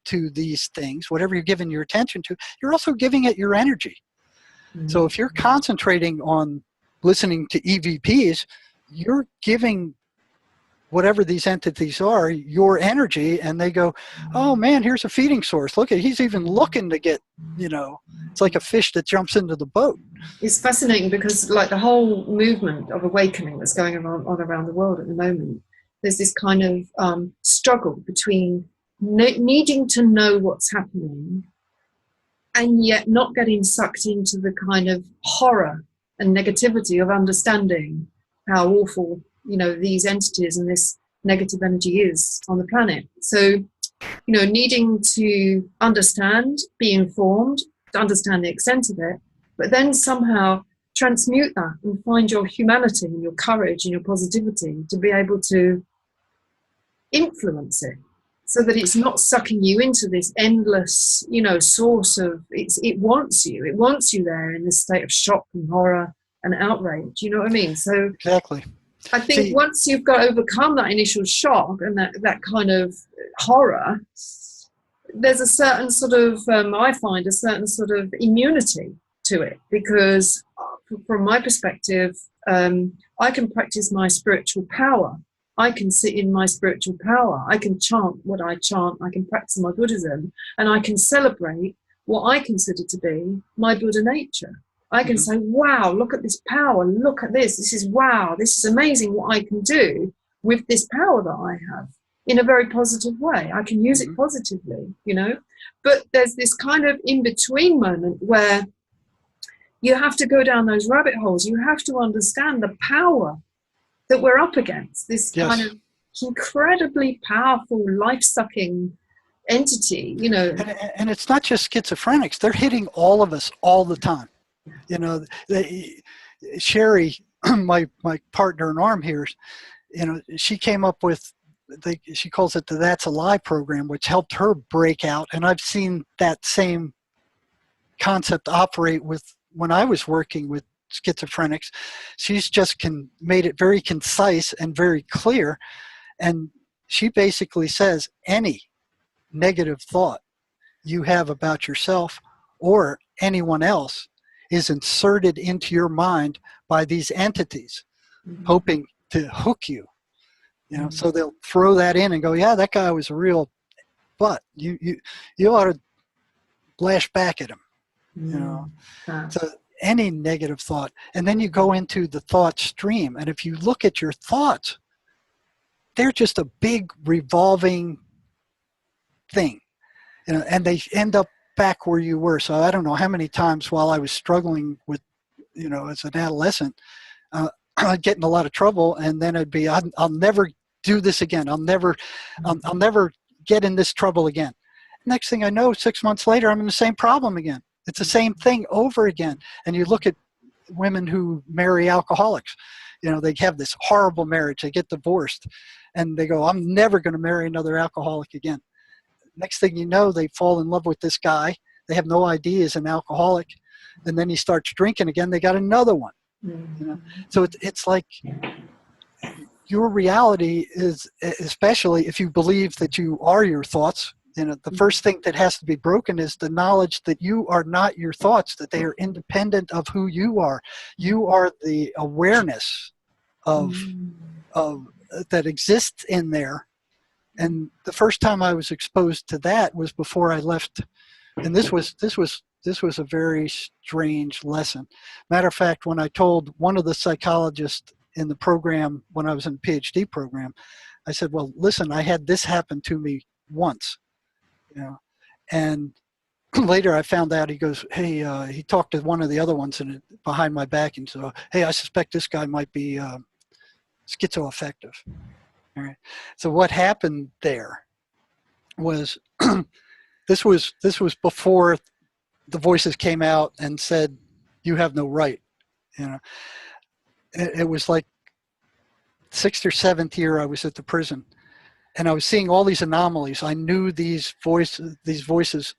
to these things, whatever you're giving your attention to, you're also giving it your energy. So if you're concentrating on listening to EVPs, you're giving whatever these entities are your energy, and they go, oh man, here's a feeding source. Look at, he's even looking to get, it's like a fish that jumps into the boat. It's fascinating because like the whole movement of awakening that's going on around the world at the moment, there's this kind of struggle between needing to know what's happening and yet not getting sucked into the kind of horror and negativity of understanding how awful, these entities and this negative energy is on the planet. So, needing to understand, be informed, to understand the extent of it, but then somehow transmute that and find your humanity and your courage and your positivity to be able to influence it, so that it's not sucking you into this endless, source of, it wants you there in this state of shock and horror and outrage. You know what I mean? So exactly. I think once you've got to overcome that initial shock and that kind of horror, there's a certain sort of, I find a certain sort of immunity to it, because from my perspective, I can practice my spiritual power. I can sit in my spiritual power. I can chant what I chant. I can practice my Buddhism, and I can celebrate what I consider to be my Buddha nature. I can say, wow, look at this power. Look at this. This is wow. This is amazing what I can do with this power that I have in a very positive way. I can use it positively, But there's this kind of in-between moment where you have to go down those rabbit holes. You have to understand the power that we're up against, this kind of incredibly powerful, life-sucking entity, And it's not just schizophrenics. They're hitting all of us all the time. Sherry, my partner in arm here, she came up with, she calls it the That's a Lie program, which helped her break out. And I've seen that same concept operate with when I was working with schizophrenics. She's just made it very concise and very clear. And she basically says any negative thought you have about yourself or anyone else is inserted into your mind by these entities, hoping to hook you. So they'll throw that in and go, yeah, that guy was a real butt. You ought to lash back at him. So any negative thought, and then you go into the thought stream, and if you look at your thoughts, they're just a big revolving thing, and they end up back where you were. So I don't know how many times while I was struggling with, as an adolescent, I'd get in a lot of trouble, and then I'd be, I'll never do this again. I'll never get in this trouble again. Next thing I know, 6 months later, I'm in the same problem again. It's the same thing over again. And you look at women who marry alcoholics. They have this horrible marriage. They get divorced, and they go, I'm never going to marry another alcoholic again. Next thing you know, they fall in love with this guy. They have no idea he's an alcoholic. And then he starts drinking again. They got another one. So it's like your reality is, especially if you believe that you are your thoughts, the first thing that has to be broken is the knowledge that you are not your thoughts, that they are independent of who you are. You are the awareness of that exists in there. And the first time I was exposed to that was before I left, and this was a very strange lesson. Matter of fact, when I told one of the psychologists in the program when I was in the PhD program, I said, well, listen, I had this happen to me once, and later I found out, he goes, hey, he talked to one of the other ones behind my back, and so, hey, I suspect this guy might be schizoaffective. All right. So what happened there was this was before the voices came out and said, you have no right. It was like 6th or 7th year I was at the prison, and I was seeing all these anomalies. I knew these voices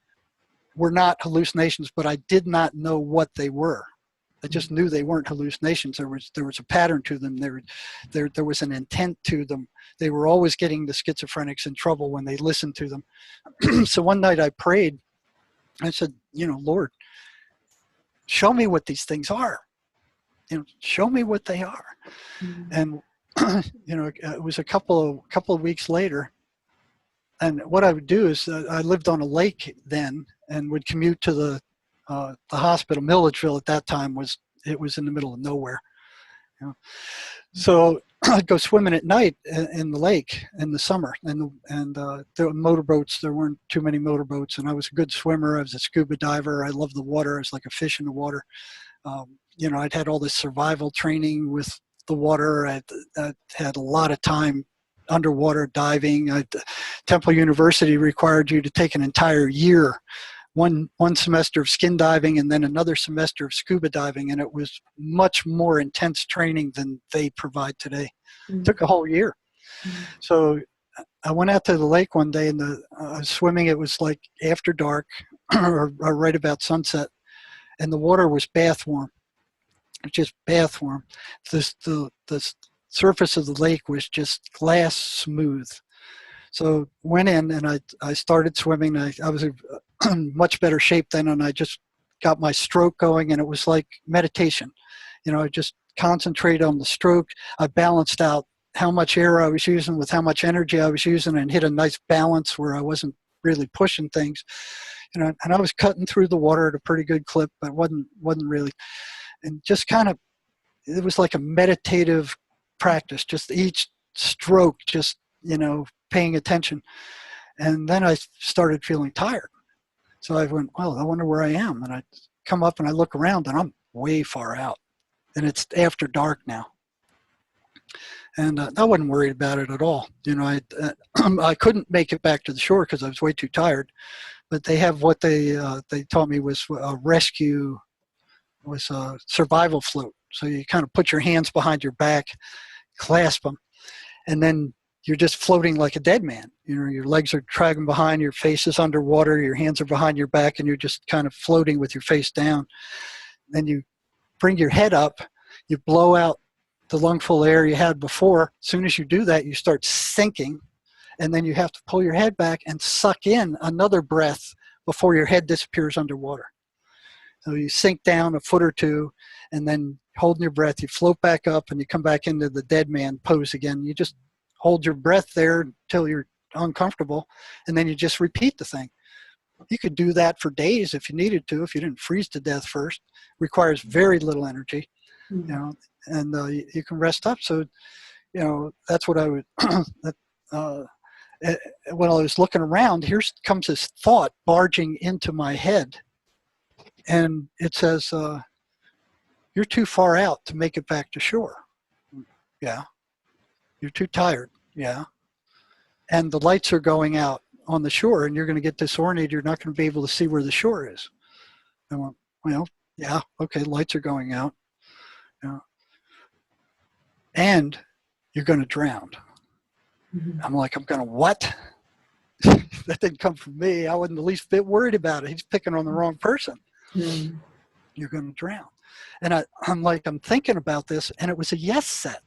were not hallucinations, but I did not know what they were. I just knew they weren't hallucinations. There was a pattern to them. There was an intent to them. They were always getting the schizophrenics in trouble when they listened to them. So one night I prayed. I said, Lord, show me what these things are. Show me what they are. And it was a couple of weeks later. And what I would do is I lived on a lake then, and would commute to the hospital. Milledgeville at that time was in the middle of nowhere. So I'd go swimming at night in the lake in the summer, and there were motorboats. There weren't too many motorboats, and I was a good swimmer. I was a scuba diver. I loved the water. I was like a fish in the water. I'd had all this survival training with the water. I had a lot of time underwater diving. Temple University required you to take an entire year, one semester of skin diving and then another semester of scuba diving, and it was much more intense training than they provide today. It took a whole year. So I went out to the lake one day, and I was swimming. It was like after dark or right about sunset, and the water was bath warm, just bath warm. The surface of the lake was just glass smooth. So went in and I started swimming. I was in much better shape then, and I just got my stroke going, and it was like meditation. I just concentrated on the stroke. I balanced out how much air I was using with how much energy I was using, and hit a nice balance where I wasn't really pushing things. And I was cutting through the water at a pretty good clip, but wasn't really. And just kind of, it was like a meditative practice, just each stroke, just, paying attention. And then I started feeling tired. So I went, well, I wonder where I am. And I come up and I look around, and I'm way far out. And it's after dark now. And I wasn't worried about it at all. I couldn't make it back to the shore because I was way too tired. But they have what they taught me was a rescue, was a survival float. So you kind of put your hands behind your back, clasp them, and then you're just floating like a dead man. Your legs are dragging behind, your face is underwater, your hands are behind your back, and you're just kind of floating with your face down. Then you bring your head up, you blow out the lungful of air you had before. As soon as you do that, you start sinking, and then you have to pull your head back and suck in another breath before your head disappears underwater. So you sink down a foot or two, and then holding your breath, you float back up, and you come back into the dead man pose again. You just hold your breath there until you're uncomfortable, and then you just repeat the thing. You could do that for days if you needed to, if you didn't freeze to death first. Requires very little energy, and you can rest up. So, that's what I would. When I was looking around, here comes this thought barging into my head, and it says, "You're too far out to make it back to shore." Yeah. You're too tired. Yeah. And the lights are going out on the shore, and you're going to get disoriented. You're not going to be able to see where the shore is. I went, well, yeah, okay, lights are going out. Yeah. And you're going to drown. I'm like, I'm going to what? That didn't come from me. I wasn't the least bit worried about it. He's picking on the wrong person. You're going to drown. And I'm thinking about this, and it was a yes set.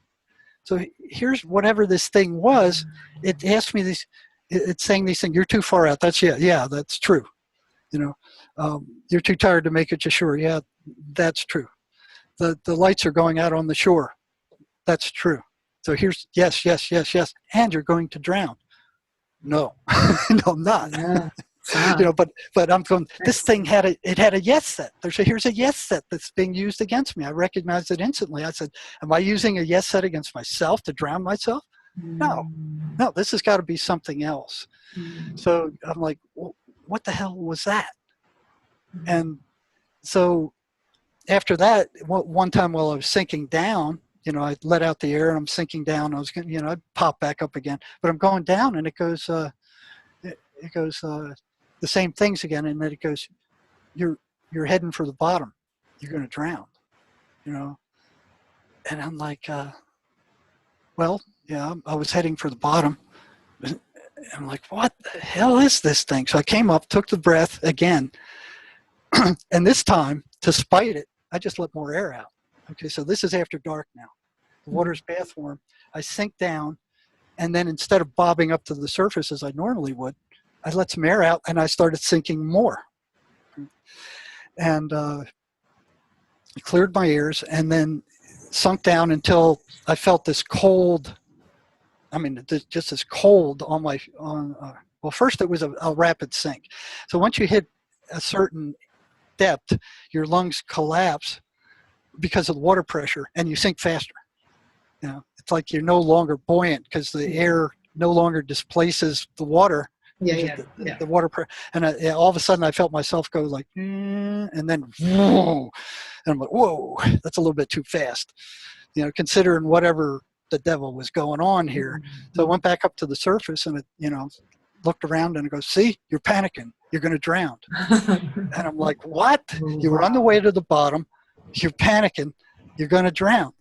So here's whatever this thing was. It asked me this. It's saying these things. You're too far out. That's yeah. That's true. You're too tired to make it to shore. Yeah, that's true. The lights are going out on the shore. That's true. So here's yes. And you're going to drown. No, no, I'm not. Yeah. But I'm going, this thing had a yes set. Here's a yes set that's being used against me. I recognized it instantly. I said, am I using a yes set against myself to drown myself? No, this has got to be something else. So I'm like, well, what the hell was that? And so after that, one time while I was sinking down, I let out the air and I'm sinking down. I was going, I'd pop back up again, but I'm going down, and it goes the same things again, and then it goes, you're heading for the bottom. You're going to drown, And I'm like, well, yeah, I was heading for the bottom. I'm like, what the hell is this thing? So I came up, took the breath again, and this time, to spite it, I just let more air out. Okay, so this is after dark now. The water's bath warm. I sink down, and then instead of bobbing up to the surface as I normally would, I let some air out, and I started sinking more. And cleared my ears, and then sunk down until I felt this cold. I mean, just this cold on my well, first it was a rapid sink. So once you hit a certain depth, your lungs collapse because of the water pressure, and you sink faster. You know, it's like you're no longer buoyant because the air no longer displaces the water. The water pressure, and all of a sudden I felt myself go like, and then whoa, and I'm like, whoa, that's a little bit too fast, you know, considering whatever the devil was going on here. So I went back up to the surface, and it, you know, looked around, and it goes, see, you're panicking, you're going to drown. And I'm like, what? You were on the way to the bottom, you're panicking, you're going to drown.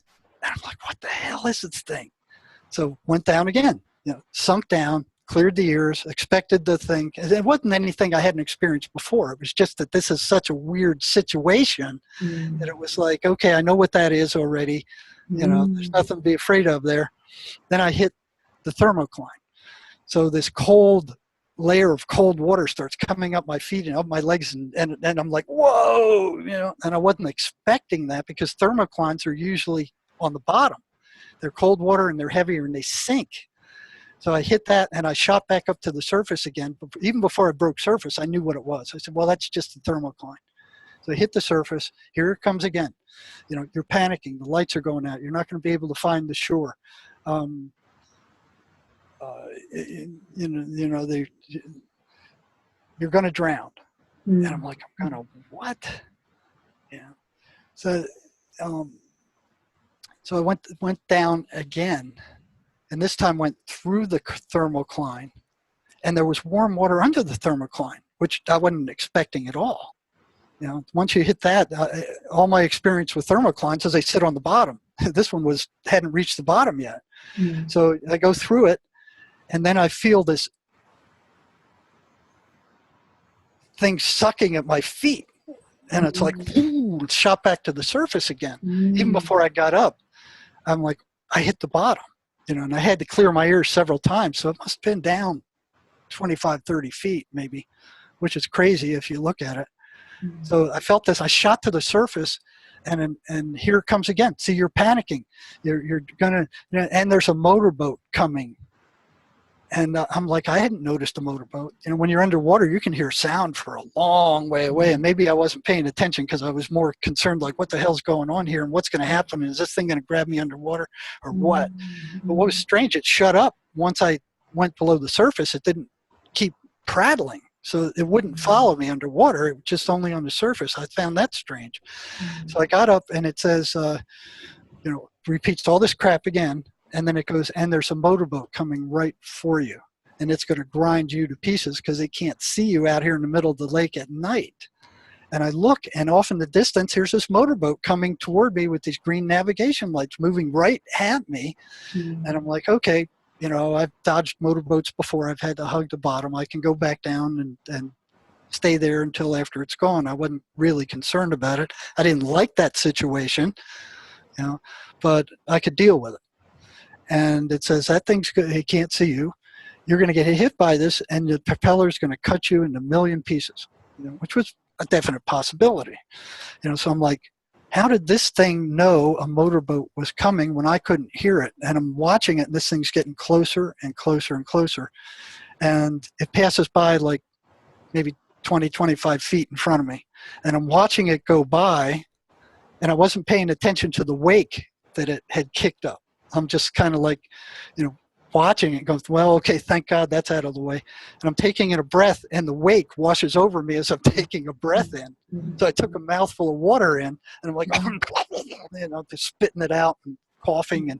And I'm like, what the hell is this thing? So went down again, you know, sunk down, cleared the ears, expected the thing. It wasn't anything I hadn't experienced before. It was just that this is such a weird situation that it was like, okay, I know what that is already. You know, there's nothing to be afraid of there. Then I hit the thermocline. So this cold layer of cold water starts coming up my feet and up my legs, and I'm like, whoa, you know, and I wasn't expecting that because thermoclines are usually on the bottom. They're cold water and they're heavier and they sink. So I hit that, and I shot back up to the surface again. But even before I broke surface, I knew what it was. I said, well, that's just the thermocline. So I hit the surface. Here it comes again. You know, you're panicking. The lights are going out. You're not going to be able to find the shore. You know, you're going to drown. And I'm like, I'm going to what? Yeah. So, so I went down again. And this time went through the thermocline, and there was warm water under the thermocline, which I wasn't expecting at all. You know, once you hit that, all my experience with thermoclines is they sit on the bottom. This one hadn't reached the bottom yet. So I go through it, and then I feel this thing sucking at my feet, and it's like, ooh, it's shot back to the surface again. Even before I got up, I'm like, I hit the bottom. You know, and I had to clear my ears several times, so it must have been down 25, 30 feet maybe, which is crazy if you look at it. So I felt this. I shot to the surface, and here it comes again. See, you're panicking. You're gonna, you know, and there's a motorboat coming. And I'm like, I hadn't noticed a motorboat. You know, when you're underwater, you can hear sound for a long way away. And maybe I wasn't paying attention because I was more concerned, like, what the hell's going on here? And what's going to happen? Is this thing going to grab me underwater or what? But what was strange, it shut up. Once I went below the surface, it didn't keep prattling. So it wouldn't follow me underwater. It was just only on the surface. I found that strange. So I got up, and it says, you know, repeats all this crap again. And then it goes, and there's a motorboat coming right for you. And it's going to grind you to pieces because they can't see you out here in the middle of the lake at night. And I look, and off in the distance, here's this motorboat coming toward me with these green navigation lights moving right at me. And I'm like, okay, you know, I've dodged motorboats before. I've had to hug the bottom. I can go back down and stay there until after it's gone. I wasn't really concerned about it. I didn't like that situation, you know, but I could deal with it. And it says, that thing's good. He can't see you. You're going to get hit by this, and the propeller is going to cut you into a million pieces, you know, which was a definite possibility. You know, so I'm like, how did this thing know a motorboat was coming when I couldn't hear it? And I'm watching it, and this thing's getting closer and closer and closer. And it passes by like maybe 20, 25 feet in front of me. And I'm watching it go by, and I wasn't paying attention to the wake that it had kicked up. I'm just kind of like, you know, watching it goes, well, okay, thank God that's out of the way. And I'm taking in a breath, and the wake washes over me as I'm taking a breath in. So I took a mouthful of water in, and I'm like, you know, just spitting it out and coughing and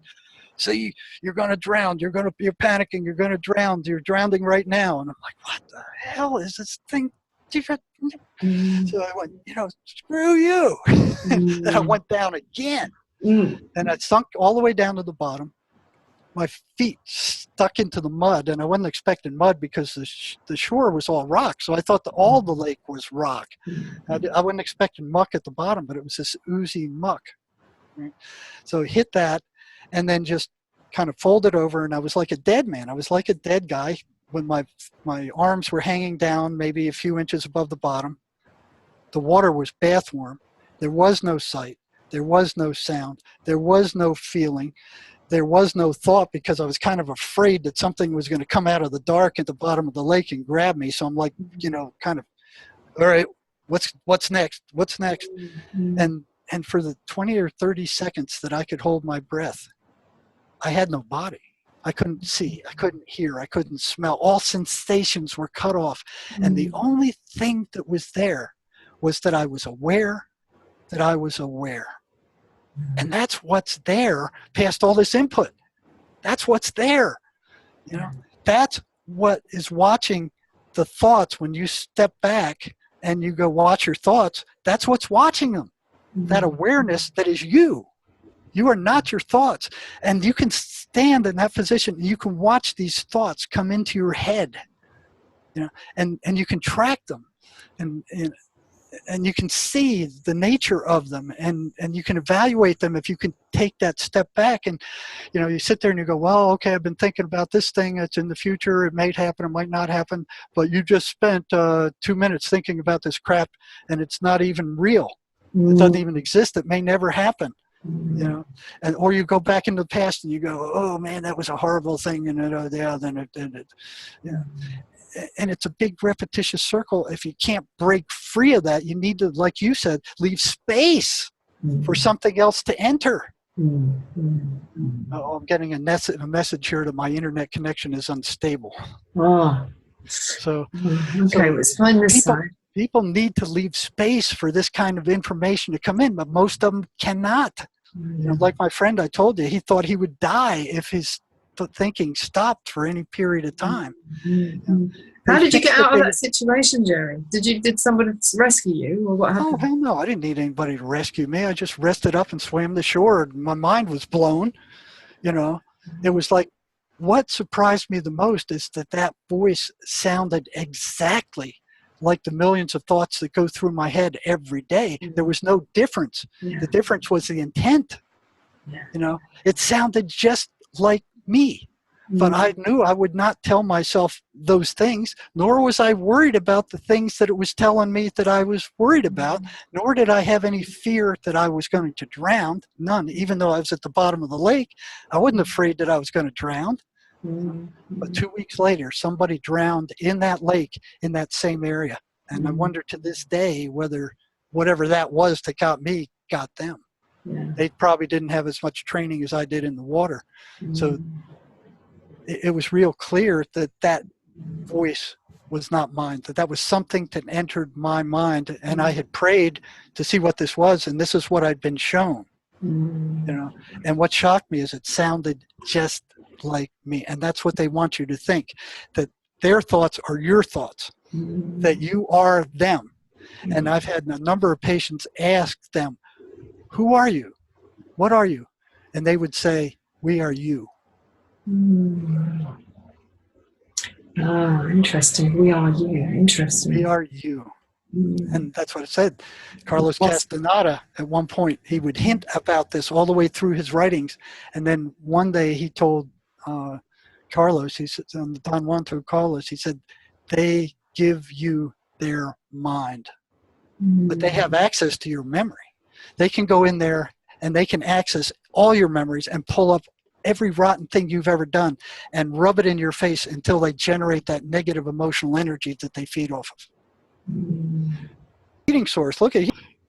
see, you're going to drown. You're panicking. You're going to drown. You're drowning right now. And I'm like, what the hell is this thing? So I went, you know, screw you. And I went down again. And I sunk all the way down to the bottom. my feet stuck into the mud, and I wasn't expecting mud because the shore was all rock. So I thought all the lake was rock. I wasn't expecting muck at the bottom, but it was this oozy muck. Right? So hit that, and then just kind of folded over, and I was like a dead man. I was like a dead guy when my arms were hanging down maybe a few inches above the bottom. The water was bath warm. There was no sight. There was no sound. There was no feeling. There was no thought, because I was kind of afraid that something was going to come out of the dark at the bottom of the lake and grab me. So I'm like, kind of, all right, what's next? What's next? And for the 20 or 30 seconds that I could hold my breath, I had no body. I couldn't see, I couldn't hear, I couldn't smell. All sensations were cut off. And the only thing that was there was that I was aware that I was aware. And that's what's there past all this input. That's what's there. That's what is watching the thoughts. When you step back and you go watch your thoughts, that's what's watching them. That awareness that is you. You are not your thoughts. And you can stand in that position. You can watch these thoughts come into your head, and you can track them. And you can see the nature of them, and you can evaluate them if you can take that step back. And you sit there and you go, well, okay, I've been thinking about this thing that's in the future. It may happen, it might not happen, but you just spent 2 minutes thinking about this crap, and it's not even real. It doesn't even exist. It may never happen. Or you go back into the past and you go, oh man, that was a horrible thing, and and it's a big repetitious circle. If you can't break free of that, you need to, like you said, leave space for something else to enter. Oh, I'm getting a message here that my internet connection is unstable. So let's find this side. People need to leave space for this kind of information to come in, but most of them cannot. Like my friend I told you, he thought he would die if his thinking stopped for any period of time. How did you get out of that situation, Jerry? Did somebody rescue you, or what happened? Oh, hell no. I didn't need anybody to rescue me. I just rested up and swam the shore. My mind was blown. It was like, what surprised me the most is that voice sounded exactly like the millions of thoughts that go through my head every day. There was no difference. The difference was the intent. It sounded just like me. But I knew I would not tell myself those things, nor was I worried about the things that it was telling me that I was worried about, nor did I have any fear that I was going to drown. None. Even though I was at the bottom of the lake, I wasn't afraid that I was going to drown. But 2 weeks later, somebody drowned in that lake in that same area. And I wonder to this day whether whatever that was that got me got them. They probably didn't have as much training as I did in the water. So it was real clear that voice was not mine, that was something that entered my mind, and I had prayed to see what this was, and this is what I'd been shown. And what shocked me is it sounded just like me. And that's what they want you to think, that their thoughts are your thoughts, that you are them. And I've had a number of patients ask them, who are you? What are you? And they would say, we are you. Interesting. We are you. Interesting. We are you. And that's what it said. Carlos Castaneda, at one point, he would hint about this all the way through his writings. And then one day he told Carlos, he said, on the Don Juan to Carlos, he said, they give you their mind. But they have access to your memory. They can go in there and they can access all your memories and pull up every rotten thing you've ever done and rub it in your face until they generate that negative emotional energy that they feed off of. Eating source, look at